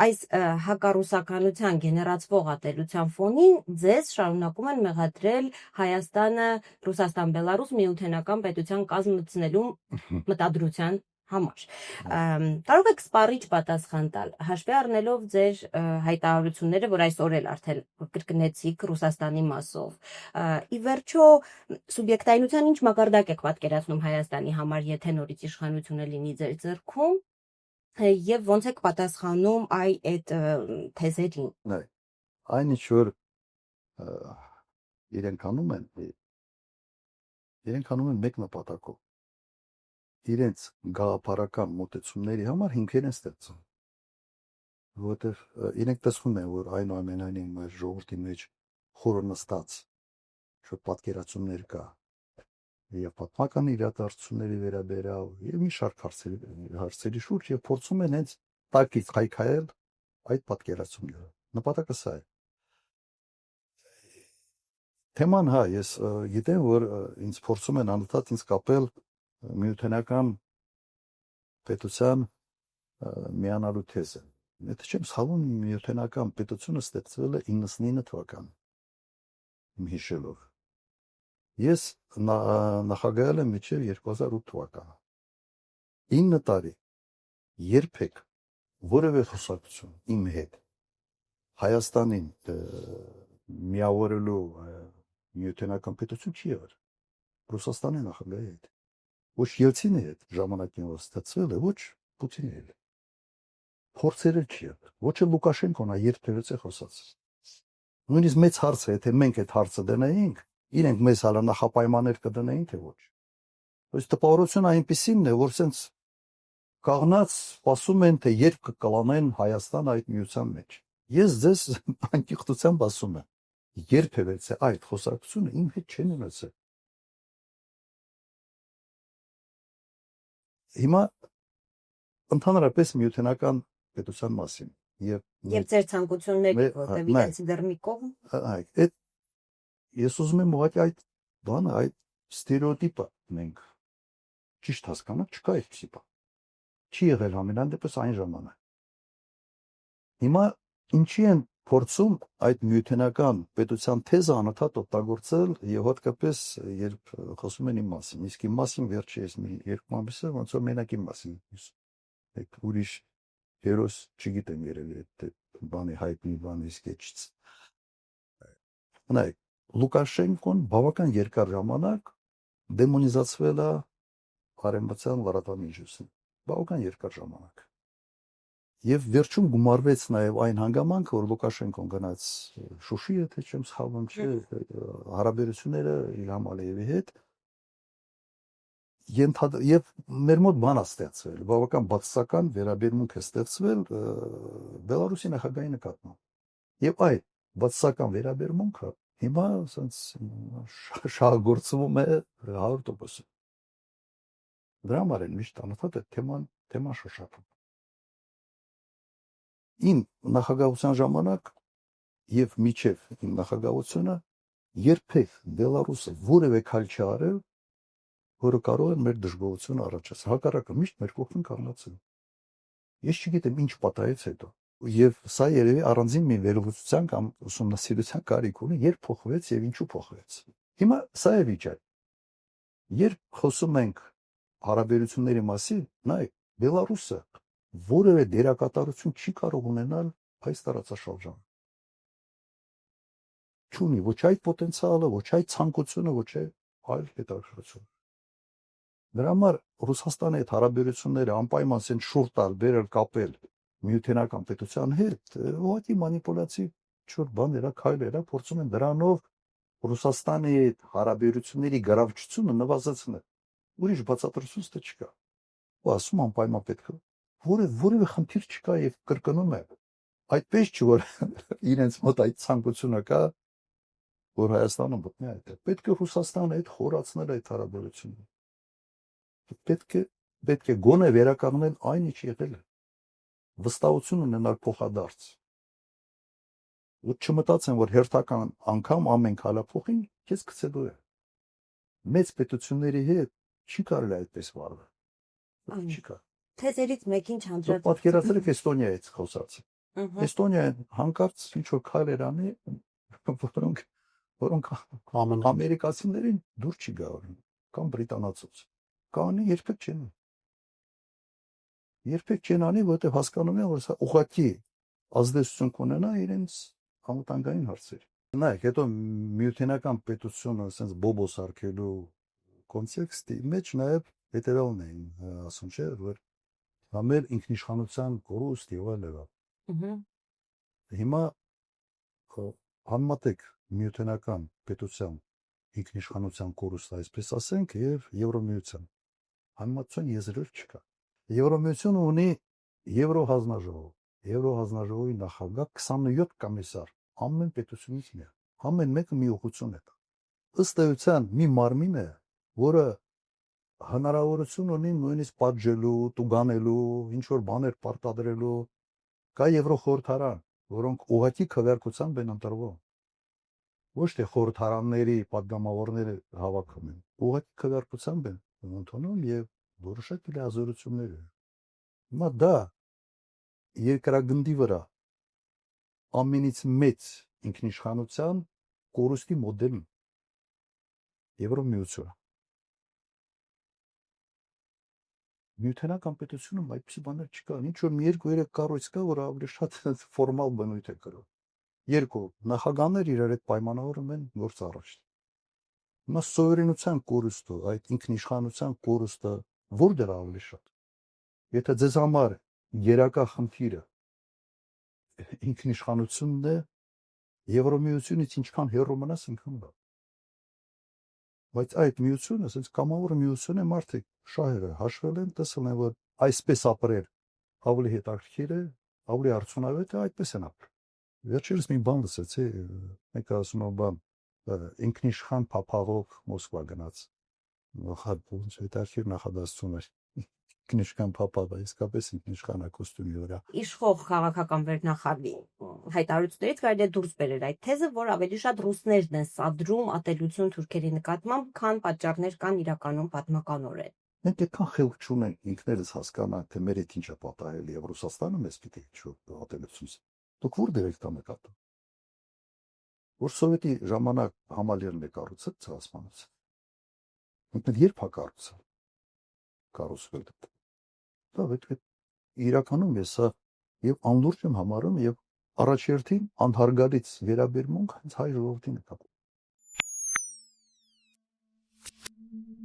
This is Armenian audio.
այս հակառուսականության գեներացվող ատելության ֆոնին ձեզ շարունակում են մեղադրել Հայաստանը Ռուսաստան-Բելարուս միութենական պետության կազմեցնելու մտադրության համար։ Կարող եք սպառիչ պատասխան տալ, հաշվի առնելով ձեր հայտարարությունները, որ այսօր էլ արդեն կրկնեցիք Ռուսաստանի մասով։ Ի վերջո, սուբյեկտայնության ինչ մակարդակ եք պատկերացնում Հայաստանի համար, եթե նորից իշխանությունը լինի ձեր ձեռքում, եւ ոնց եք պատասխանում այդ թեզերին։ Այն ինչ որ իրենք անում են մեկ նպատակով։ Իրենց գաղափարական մոտեցումների համար հիմքեր են ստեղծում, որովհետև իրենք տեսնում են, որ այնուամենայնիվ մեր ժողովրդի մեջ խորը նստած շատ պատկերացումներ կա եւ պատմական իրադարձությունների վերաբերյալ եւ մի շարք հարցերի շուրջ եւ փորձում են հենց տակից քայքայել այդ պատկերացումները։ Նպատակը սա է։ Թեման ես գիտեմ, որ ինձ փորձում են անընդհատ ինձ կապել միութենական պետության միանալու թեզը։ Եթե չեմ սխալվում, միութենական պետությունը ստեղծվել է 99 թվականին, իմ հիշելով։ Ես նախագահել եմ մինչև 2008 թվականը։ 9 տարի երբեք որևէ խոսակցություն իմ հետ Հայաստանին միավորելու միութենական պետություն չի եղել։ Ռուսաստանի նախագահի հետ։ Ոչ Ելցինի հետ ժամանակին որ ստացվել է, ոչ Պուտինի հետ։ Փորձերը չի եղել։ Ոչ էլ Լուկաշենկոն երբևէ խոսած։ Նույնիսկ մեծ հարցը, եթե մենք այդ հարցը դնեինք, իրենք մեզ հալա նախապայմաններ կդնեին, թե ոչ։ Ըստ տպավորությունը այնպեսին է, որ սենց կաղնած ասում են, թե երբ կկլանեն Հայաստան այդ միության մեջ։ Ես ձեզ անկեղծությամբ ասում եմ, երբևէ այդ խոսակցությունը իմ հետ չեն ունեցել։ Հիմա ընդհանրապես միութենական պետության մասին եւ ձեր ցանկությունների, որտեղ իրենց դեռ մի կողմ։ Այդ ես ուզում եմ ուղղակի այդ բանը, այդ ստերեոտիպը մենք ճիշտ հասկանանք, չկա այդպիսի բան։ Չի եղել ամենայն դեպս այն ժամանակ։ Հիմա ինչի են փորձում այդ միութենական պետության թեզը անընդհատ օգտագործել եւ հատկապես երբ խոսում են իմ մասին, իսկ իմ մասին վերջի ես մի երկու ամիսը ոնց որ մենակ իմ մասին ուրիշ հերոս չգիտեմ երևի այդ բանի հայտնի բանի սկեչից։ Նայեք, Լուկաշենկոն բավական երկար ժամանակ դեմոնիզացվել է արևմտյան լրատվամիջոցին, բավական երկար ժամանակ։ Եվ վերջում գումարվեց նաև այն հանգամանքը, որ Լուկաշենկոն գնաց Շուշի, եթե չեմ սխալվում, հարաբերությունները Իլհամ Ալիևի հետ եւ մեր մոտ բան է ստեղծվել, բավական բացասական վերաբերմունք է ստեղծվել Բելարուսի նախագահի նկատմամբ։ Եվ այդ բացասական վերաբերմունքը հիմա ասենց շահագործվում է 100%։ Դրա համար են միշտ անընդհատ այդ թեման շոշափում։ Իմ նախագահության ժամանակ եւ միջև իմ նախագահությունը երբեք Բելարուսը որևէ քայլ չի արել, որը կարող է մեր դժգոհությունը առաջացնել։ Հակառակը միշտ մեր կողքին կանգնացել։ Ես չգիտեմ ինչ պատահեց հետո։ Եվ սա երևի առանձին մի վերլուծության կամ ուսումնասիրության կարիք ունի, երբ փոխվեց եւ ինչու փոխվեց։ Հիմա սա է վիճակը։ Երբ խոսում ենք հարաբերությունների մասին, նայեք, Բելարուսը որևէ դերակատարություն չի կարող ունենալ այս տարածաշրջանում։ Չունի ոչ այդ պոտենցիալը, ոչ այդ ցանկությունը, ոչ այլ հետաքրքրություն։ Դրա համար Ռուսաստանի հետ հարաբերությունները անպայման ցեն շուրջ տալ, բերել, կապել միութենական պետության հետ, ուղղակի մանիպուլյատիվ չոր բաներ, քայլեր, փորձում են դրանով Ռուսաստանի հետ հարաբերությունների գրավչությունը նվազեցնել։ Ուրիշ բացատրություն ստե չկա։ Ու ասում անպայման պետք է որևէ խնդիր չկա եւ կրկնում է։ Այդպես չի որ իրենց մոտ այդ ցանկությունը կա, որ Հայաստանը մտնի այդ։ Պետք է Ռուսաստանը հետ խորացնել այդ հարաբերությունները։ Պետք է գոնե վերականգնել այն ինչ եղել է։ Վստահություն ունենալ փոխադարձ։ Ու չմտածեն, որ հերթական անգամ ամեն քալափոխին քեզ գցելու է։ Մեծ պետությունների հետ չի կարելի այդպես վարվել։ Չի կա։ Թեզերից մեկին չանդրադառնալ։ Պատկերացրեք Էստոնիայից խոսած։ Էստոնիան հանկարծ ինչ որ քայլեր անի, որոնք ամերիկացիներին դուր չի գալու կամ բրիտանացուց։ Կանի երբեք չեն անի, որտեղ հասկանում են, որ սա ուղղակի ազդեցություն կունենա իրենց անվտանգային հարցեր։ Նայեք, հետո միութենական պետությունը ասենց բոբոս արկելու կոնտեքստի մեջ նաև հետևալն էին ասում, չէ, որ համեր ինքնիշխանության կորուստ եւ այլն։ Հիմա համատեք միութենական պետության ինքնիշխանության կորուստը, այսպես ասենք, եւ Եվրոմիության համացան եզրեր չկա։ Եվրոմիությունը ունի Եվրոհազնաժողովի նախագահ 27 կոմիսար, ամեն պետությունից մի։ Ամեն մեկը մի ուղղություն է։ Ըստ էության մի մարմին է, որը հնարավորություն ունի նույնիսկ պատժելու, տուգանելու, ինչ որ բաներ պարտադրելու, կա Եվրոխորհրդարան, որոնք ուղղակի քվեարկությամբ են ընտրվում։ Ոչ թե խորհրդարանների падգամավորները հավաքում են, ուղղակի քվեարկությամբ են ընդունում եւ որոշակի լիազորություններ են։ Հիմա դա երկրագնդի վրա ամենից մեծ ինքնիշխանության կորուստի մոդելն Եվրոմիությունը։ Միութենական պետությունում այդպիսի բաներ չկա, ինչ որ մի երկու-երեք կառույց կա, որ ավելի շատ ֆորմալ բնույթ է կրում։ Երկու նախագահներ իրար հետ պայմանավորում են գործ առաջ։ Հիմա սովերենության կորուստը, այդ ինքնիշխանության կորուստը որտեղ ավելի շատ։ Եթե ձեզ համար երակա խնդիրը ինքնիշխանությունն է, Եվրոմիությունից ինչքան հեռու մնաս, ինքն բա։ Բայց այդ միությունը, ասես կամավոր միություն է, մարդիկ շահերը հաշվել են, տեսել են, որ այսպես ապրել ավելի հետաքրքիր է, ավելի արդյունավետ է, այդպես են ապրել։ Վերջերս մի բան լսեցի, մեկը ասում է, բան ինքնիշխան փափաղող Մոսկվա գնաց։ Ոնց հետաքրքիր նախադասություն էր։ Ինքնիշխան փափաղը, իսկապես ինքնիշխան է կոստյումի վրա։ Իշխող քաղաքական վերնախավի հայտարարություններից կարելի է դուրս բերել այդ թեզը, որ ավելի շատ ռուսներն են սադրում ատելություն թուրքերի նկատմամբ, քան պատճառներ կան իրականում պատմականորեն։ Մենք այդքան խելք չունենք ինքներս հասկանանք, թե մեր հետ ինչ է պատահել եւ Ռուսաստանը մեզ պիտի ինչ-որ ատելություն։ Դուք որտեղ եք դա նկատում։ Որ սովետի ժամանակ համալիրն է կառուցել ցեղասպանության։ Մենք երբ է կառուցել։ Կառուցվել։ Դա իրականում է սա եւ անլուրջ եմ համարում եւ առաջերտին անհարգալից վերաբերմունք հենց հայ ժողովրդի նկատմամբ։